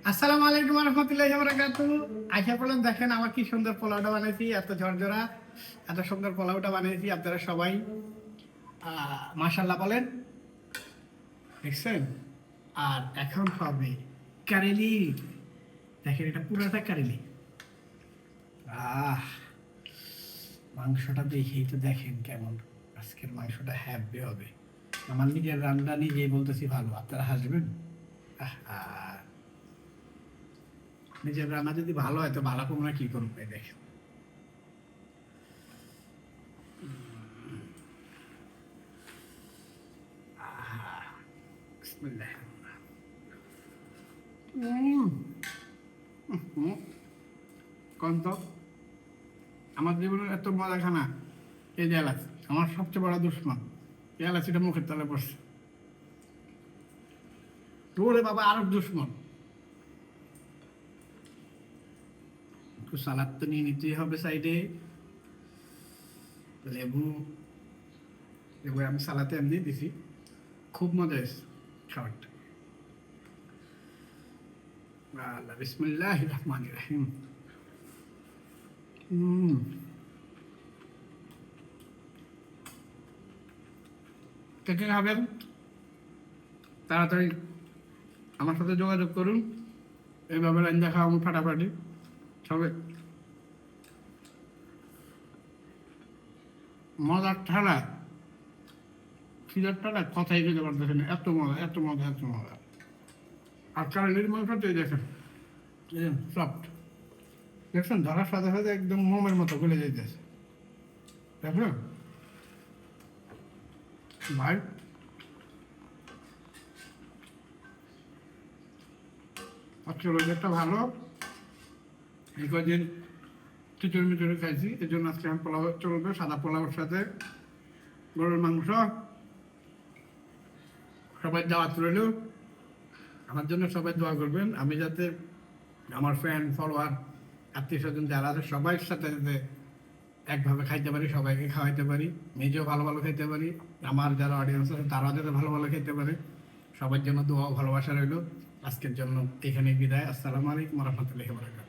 আসসালামু আলাইকুম রহমতুল্লাহি ওয়া বারাকাতুহু। আশা করলাম দেখেন আমার কি সুন্দর পোলাওটা বানাইছি, এত ঝরঝরা, এত সুন্দর পোলাওটা বানিয়েছি। আপনারা সবাই মাশাআল্লাহ বলেন, দেখছেন? আর এখন হবে কারেলি। দেখেন এটা পুরোটা কারেলি। আহ মাংসটা দেখেই তো দেখেন কেমন। আজকের মাংসটা হ্যাপি হবে। আমার নিজের রান্না নিজেই বলতেছি ভালো, আপনারা হাসবেন। আহ নিজের রান্না যদি ভালো হয় তো ভালো কমরা কি করবে দেখেন। বিসমিল্লাহ। কোন তো আমার জীবনের এত মজা খানা এই যে এলাচ, আমার সবচেয়ে বড় দুশ্মন। এই এলাচিটা মুখের তলে পড়ছে। ওরে বাবা, আরো দুশ্মন। একটু সালাদ তো নিয়ে নিতেই হবে সাইডে। লেবু, লেবু আমি সালাতে এমনি দিছি, খুব মজা এসেছে খাবারটা। আল্লাহ, বিসমিল্লাহির রহমানির রহিম। কে কে খাবেন তাড়াতাড়ি আমার সাথে যোগাযোগ করুন। এইভাবে লাইন দেখা আমার ফাটাফাটি সবে মজার ঠাড়া, খিদার ঠাড়া কথাই খেতে পারতেছে না, এত মজা, এত মজা, এত মজা। আর কারেন্টের মাংসটাই দেখেন সফট, দেখছেন ধরার সাথে সাথে একদম মোমের মতো গলে যাইতেছে। দেখেন ভাই, আজকে ওয়েদারটা ভালো, এই কদিন খিচুড়ি মিচুড়ি খাইছি, এই জন্য আজকে আমি পোলাও চলবে, সাদা পোলাওর সাথে গরুর মাংস। সবাই দাওয়াত রইল, আমার জন্য সবাই দোয়া করবেন, আমি যাতে আমার ফ্রেন্ড ফলোয়ার আত্মীয় স্বজন যারা আছে সবাই সাথে যাতে একভাবে খাইতে পারি, সবাইকে খাওয়াইতে পারি, নিজেও ভালো ভালো খেতে পারি, আমার যারা অডিয়েন্স আছে তারাও যাতে ভালো ভালো খেতে পারে। সবার জন্য দোয়া ভালোবাসা রইল। আজকের জন্য এখানেই বিদায়। আসসালামু আলাইকুম রহমতুল্লাহি ওয়া বারাকাতুহু।